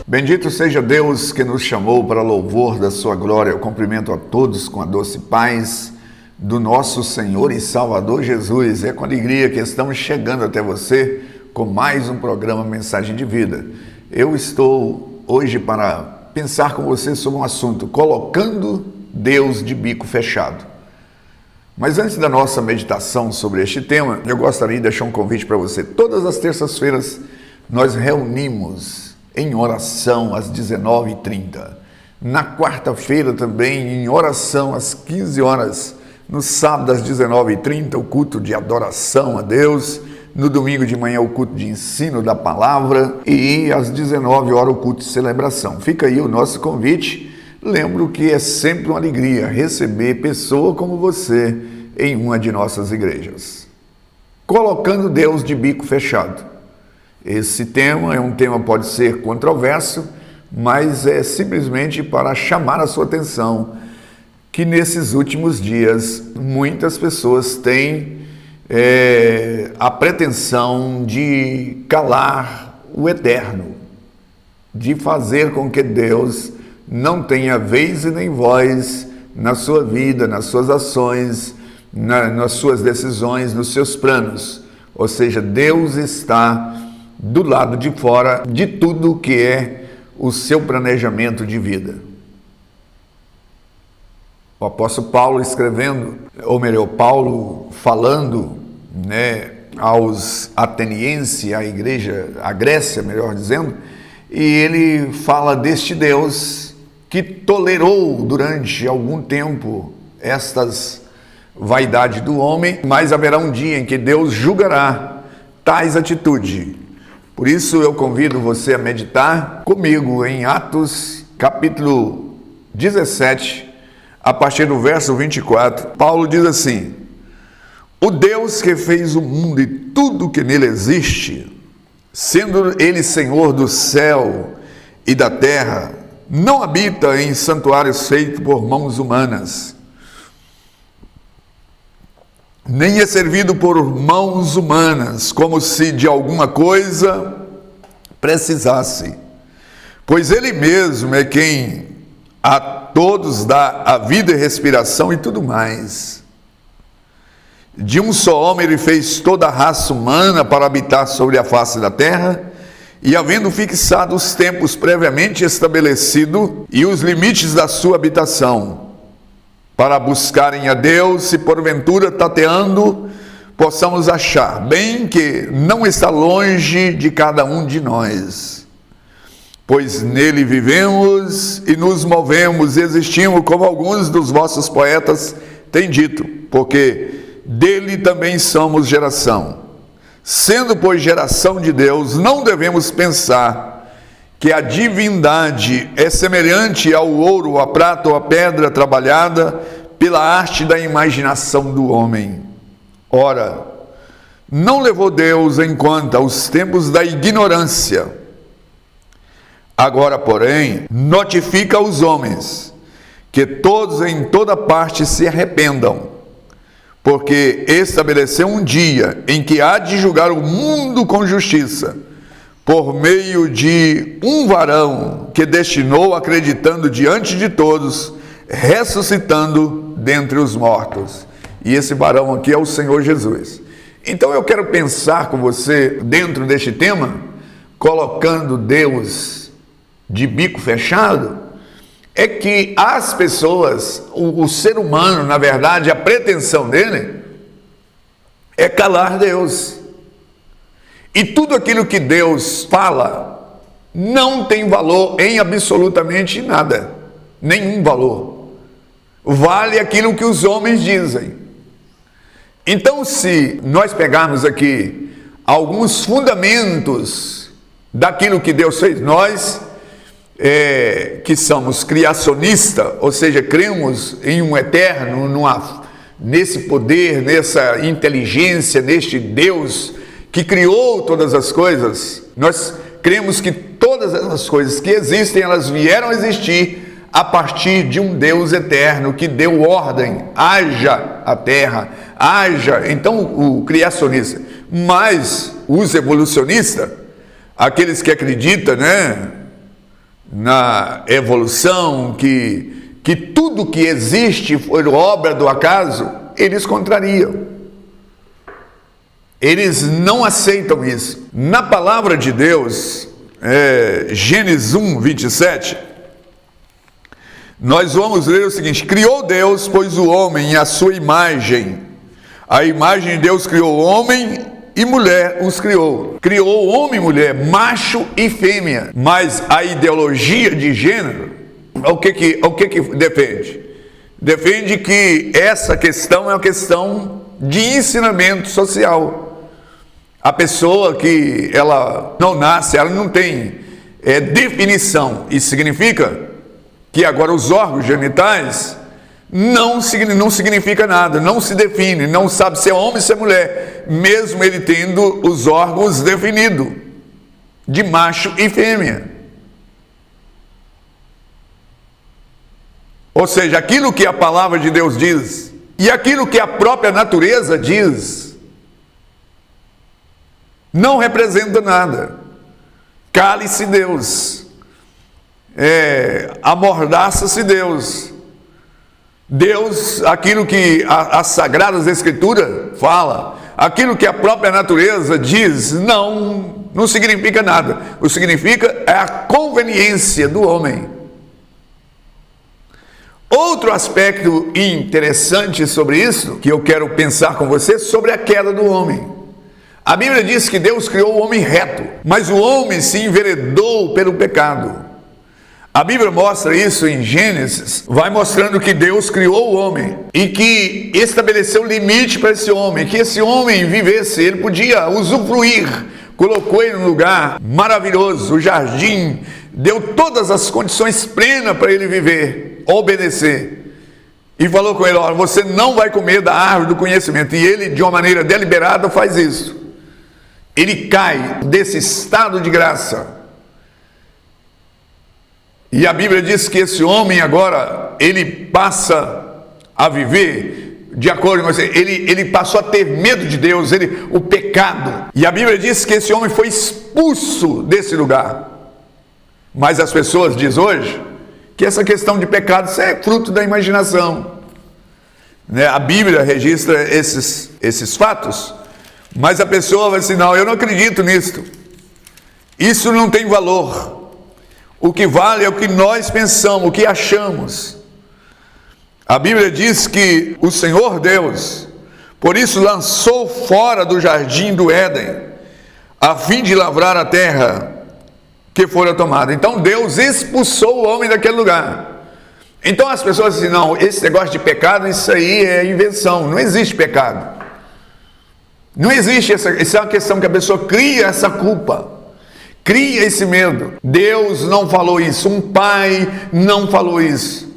Bendito seja Deus que nos chamou para louvor da sua glória. Eu cumprimento a todos com a doce paz do nosso Senhor e Salvador Jesus. É com alegria que estamos chegando até você com mais um programa Mensagem de Vida. Eu estou hoje para pensar com você sobre um assunto: colocando Deus de bico fechado. Mas antes da nossa meditação sobre este tema, eu gostaria de deixar um convite para você. Todas as terças-feiras nós reunimos em oração às 19h30. Na quarta-feira também em oração às 15 horas. No sábado às 19h30 o culto de adoração a Deus. No domingo de manhã o culto de ensino da palavra. E às 19 horas o culto de celebração. Fica aí o nosso convite. Lembro que é sempre uma alegria receber pessoa como você em uma de nossas igrejas. Colocando Deus de bico fechado. Esse tema é um tema pode ser controverso, mas é simplesmente para chamar a sua atenção que nesses últimos dias muitas pessoas têm a pretensão de calar o eterno, de fazer com que Deus não tenha vez e nem voz na sua vida, nas suas ações, nas suas decisões, nos seus planos. Ou seja, Deus está do lado de fora de tudo que é o seu planejamento de vida. O apóstolo Paulo escrevendo, ou melhor, Paulo falando, aos atenienses, à igreja, à Grécia, melhor dizendo, e ele fala deste Deus que tolerou durante algum tempo estas vaidades do homem, mas haverá um dia em que Deus julgará tais atitudes. Por isso eu convido você a meditar comigo em Atos capítulo 17, a partir do verso 24. Paulo diz assim: o Deus que fez o mundo e tudo que nele existe, sendo ele Senhor do céu e da terra, não habita em santuários feitos por mãos humanas, nem é servido por mãos humanas, como se de alguma coisa precisasse, pois ele mesmo é quem a todos dá a vida e respiração e tudo mais. De um só homem ele fez toda a raça humana para habitar sobre a face da terra, e havendo fixado os tempos previamente estabelecidos e os limites da sua habitação, para buscarem a Deus, se porventura tateando, possamos achar, bem que não está longe de cada um de nós. Pois nele vivemos e nos movemos e existimos, como alguns dos vossos poetas têm dito, porque dele também somos geração. Sendo, pois, geração de Deus, não devemos pensar que a divindade é semelhante ao ouro, à prata ou à pedra trabalhada pela arte da imaginação do homem. Ora, não levou Deus em conta os tempos da ignorância. Agora, porém, notifica aos homens que todos em toda parte se arrependam, porque estabeleceu um dia em que há de julgar o mundo com justiça, por meio de um varão que destinou, acreditando diante de todos, ressuscitando dentre os mortos. E esse varão aqui é o Senhor Jesus. Então eu quero pensar com você dentro deste tema, colocando Deus de bico fechado, é que as pessoas, o ser humano, na verdade, a pretensão dele é calar Deus. E tudo aquilo que Deus fala não tem valor em absolutamente nada, nenhum valor. Vale aquilo que os homens dizem. Então, se nós pegarmos aqui alguns fundamentos daquilo que Deus fez, nós que somos criacionistas, ou seja, cremos em um eterno, nesse poder, nessa inteligência, neste Deus que criou todas as coisas, nós cremos que todas as coisas que existem, elas vieram a existir a partir de um Deus eterno que deu ordem, haja a terra, haja, então o criacionista. Mas os evolucionistas, aqueles que acreditam, na evolução, que tudo que existe foi obra do acaso, eles contrariam. Eles não aceitam isso. Na palavra de Deus, Gênesis 1, 27, nós vamos ler o seguinte: criou Deus, pois o homem, a sua imagem, a imagem de Deus criou homem e mulher os criou. Criou homem e mulher, macho e fêmea. Mas a ideologia de gênero, o que defende? Defende que essa questão é uma questão de ensinamento social. A pessoa que ela não nasce, ela não tem definição. Isso significa que agora os órgãos genitais não significa nada, não se define, não sabe se é homem ou se é mulher, mesmo ele tendo os órgãos definidos, de macho e fêmea. Ou seja, aquilo que a palavra de Deus diz, e aquilo que a própria natureza diz, não representa nada. Cale-se Deus, amordaça-se Deus. Deus, aquilo que as Sagradas Escrituras fala, aquilo que a própria natureza diz, não significa nada. O que significa é a conveniência do homem. Outro aspecto interessante sobre isso, que eu quero pensar com você, sobre a queda do homem. A Bíblia diz que Deus criou o homem reto, mas o homem se enveredou pelo pecado. A Bíblia mostra isso em Gênesis, vai mostrando que Deus criou o homem e que estabeleceu limite para esse homem, que esse homem vivesse, ele podia usufruir, colocou ele num lugar maravilhoso, o jardim, deu todas as condições plenas para ele viver, obedecer. E falou com ele: olha, você não vai comer da árvore do conhecimento. E ele, de uma maneira deliberada, faz isso. Ele cai desse estado de graça. E a Bíblia diz que esse homem agora, ele passa a viver de acordo com você. Ele passou a ter medo de Deus, o pecado. E a Bíblia diz que esse homem foi expulso desse lugar. Mas as pessoas dizem hoje que essa questão de pecado, isso é fruto da imaginação. A Bíblia registra esses fatos, mas a pessoa vai dizer: não, eu não acredito nisso. Isso não tem valor. O que vale é o que nós pensamos, o que achamos. A Bíblia diz que o Senhor Deus, por isso, lançou fora do jardim do Éden, a fim de lavrar a terra que fora tomada. Então Deus expulsou o homem daquele lugar. Então as pessoas dizem: não, esse negócio de pecado, isso aí é invenção, não existe pecado. Não existe, isso é uma questão que a pessoa cria essa culpa, cria esse medo. Deus não falou isso, um pai não falou isso.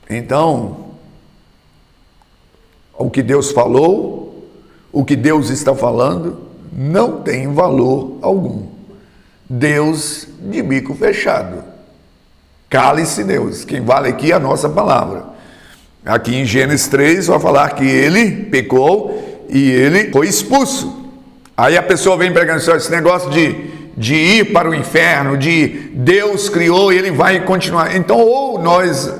Então, o que Deus falou, o que Deus está falando, não tem valor algum. Deus de bico fechado. Cale-se Deus, quem vale aqui é a nossa palavra. Aqui em Gênesis 3 vai falar que ele pecou e ele foi expulso. Aí a pessoa vem pregando esse negócio de ir para o inferno, de Deus criou e ele vai continuar. Então, ou nós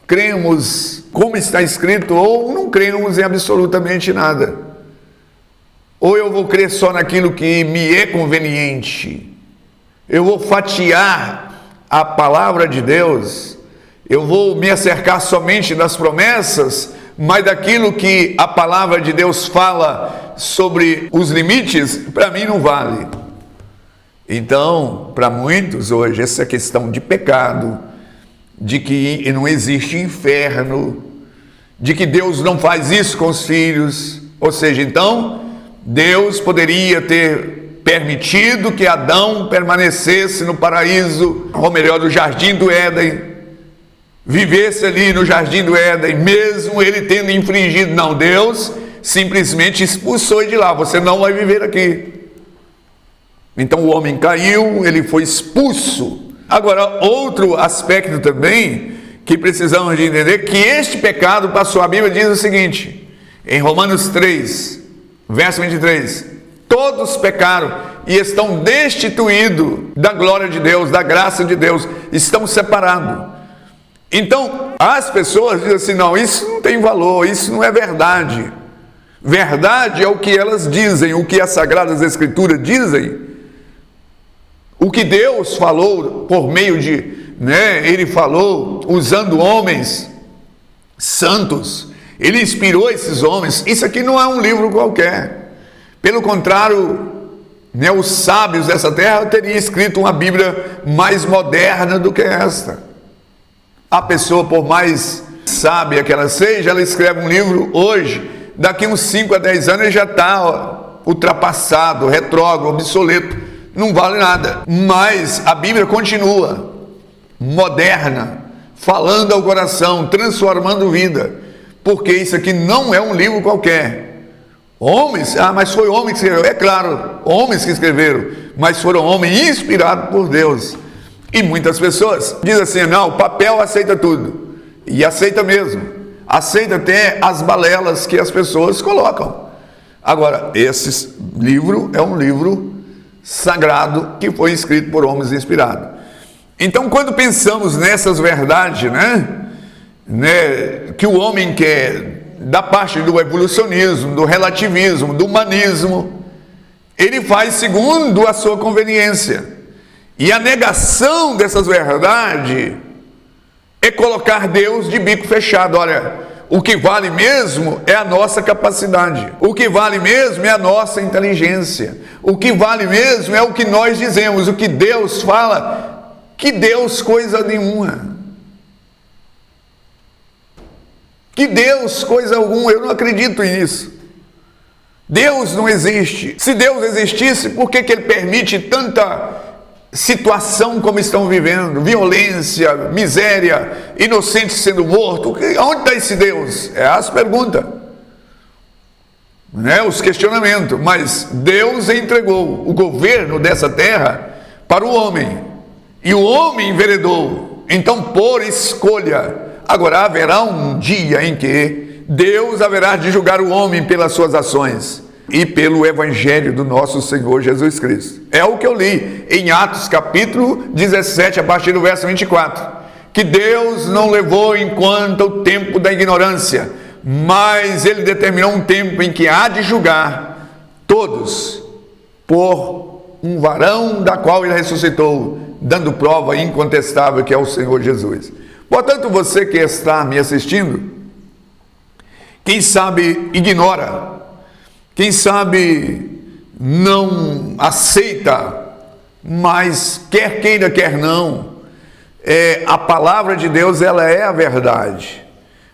cremos como está escrito, ou não cremos em absolutamente nada. Ou eu vou crer só naquilo que me é conveniente. Eu vou fatiar a palavra de Deus, eu vou me acercar somente das promessas, mas daquilo que a palavra de Deus fala sobre os limites, para mim não vale. Então, para muitos hoje, essa questão de pecado, de que não existe inferno, de que Deus não faz isso com os filhos, ou seja, então, Deus poderia ter permitido que Adão permanecesse no paraíso, ou melhor, no jardim do Éden, vivesse ali no jardim do Éden, mesmo ele tendo infringido. Não, Deus simplesmente expulsou ele de lá: você não vai viver aqui. Então o homem caiu, ele foi expulso. Agora, outro aspecto também que precisamos de entender, que este pecado passou. A Bíblia diz o seguinte, em Romanos 3, verso 23, Todos pecaram e estão destituídos da glória de Deus, da graça de Deus, estão separados. Então, as pessoas dizem assim, não, isso não tem valor, isso não é verdade. Verdade é o que elas dizem, o que as Sagradas Escrituras dizem, o que Deus falou por meio de, Ele falou usando homens santos, Ele inspirou esses homens. Isso aqui não é um livro qualquer. Pelo contrário, os sábios dessa terra teriam escrito uma Bíblia mais moderna do que esta. A pessoa, por mais sábia que ela seja, ela escreve um livro hoje, daqui uns 5 a 10 anos ele já está ultrapassado, retrógrado, obsoleto, não vale nada. Mas a Bíblia continua moderna, falando ao coração, transformando vida, porque isso aqui não é um livro qualquer. Homens, mas foi homem que escreveu. É claro, homens que escreveram, mas foram homens inspirados por Deus. E muitas pessoas dizem assim, não, o papel aceita tudo. E aceita mesmo. Aceita até as balelas que as pessoas colocam. Agora, esse livro é um livro sagrado que foi escrito por homens inspirados. Então, quando pensamos nessas verdades, que o homem quer, da parte do evolucionismo, do relativismo, do humanismo, ele faz segundo a sua conveniência. E a negação dessas verdades é colocar Deus de bico fechado. Olha, o que vale mesmo é a nossa capacidade. O que vale mesmo é a nossa inteligência. O que vale mesmo é o que nós dizemos. O que Deus fala, que Deus coisa nenhuma. Que Deus coisa alguma, eu não acredito nisso. Deus não existe. Se Deus existisse, por que Ele permite tanta situação como estão vivendo? Violência, miséria, inocentes sendo mortos. Onde está esse Deus? É as perguntas, os questionamentos. Mas Deus entregou o governo dessa terra para o homem, e o homem enveredou. Então, por escolha. Agora, haverá um dia em que Deus haverá de julgar o homem pelas suas ações e pelo Evangelho do nosso Senhor Jesus Cristo. É o que eu li em Atos capítulo 17, a partir do verso 24. Que Deus não levou em conta o tempo da ignorância, mas Ele determinou um tempo em que há de julgar todos por um varão da qual Ele ressuscitou, dando prova incontestável que é o Senhor Jesus. Portanto, você que está me assistindo, quem sabe ignora, quem sabe não aceita, mas quer queira, quer não, a palavra de Deus, ela é a verdade.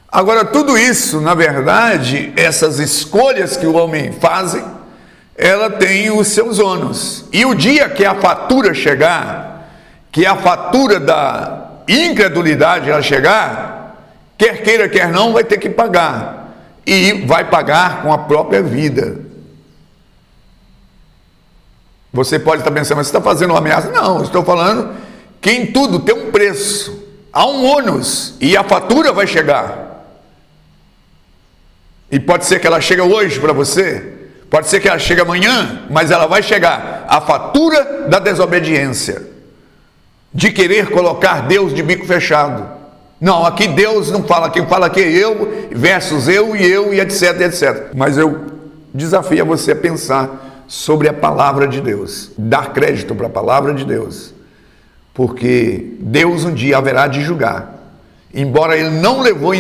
Agora, tudo isso, na verdade, essas escolhas que o homem faz, ela tem os seus ônus. E o dia que a fatura chegar, que a fatura da incredulidade ela chegar, quer queira, quer não, vai ter que pagar, e vai pagar com a própria vida. Você pode estar pensando, mas você está fazendo uma ameaça? Não, eu estou falando que em tudo tem um preço, há um ônus, e a fatura vai chegar. E pode ser que ela chegue hoje para você, pode ser que ela chegue amanhã, mas ela vai chegar, a fatura da desobediência, de querer colocar Deus de bico fechado. Não, aqui Deus não fala, quem fala aqui é eu, versus eu, e etc, etc. Mas eu desafio a você a pensar sobre a palavra de Deus, dar crédito para a palavra de Deus, porque Deus um dia haverá de julgar, embora Ele não levou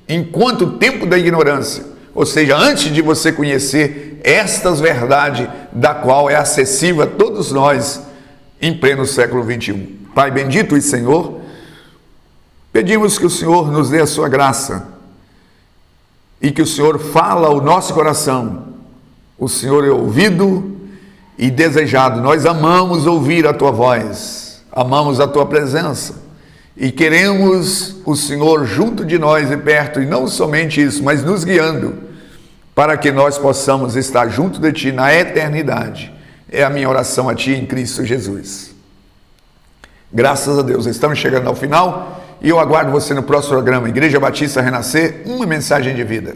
enquanto o tempo da ignorância, ou seja, antes de você conhecer estas verdades, da qual é acessível a todos nós, em pleno século 21. Pai bendito e Senhor, pedimos que o Senhor nos dê a sua graça e que o Senhor fala ao nosso coração. O Senhor é ouvido e desejado. Nós amamos ouvir a tua voz, amamos a tua presença e queremos o Senhor junto de nós e perto, e não somente isso, mas nos guiando para que nós possamos estar junto de ti na eternidade. É a minha oração a ti em Cristo Jesus. Graças a Deus, estamos chegando ao final e eu aguardo você no próximo programa Igreja Batista Renascer, uma mensagem de vida.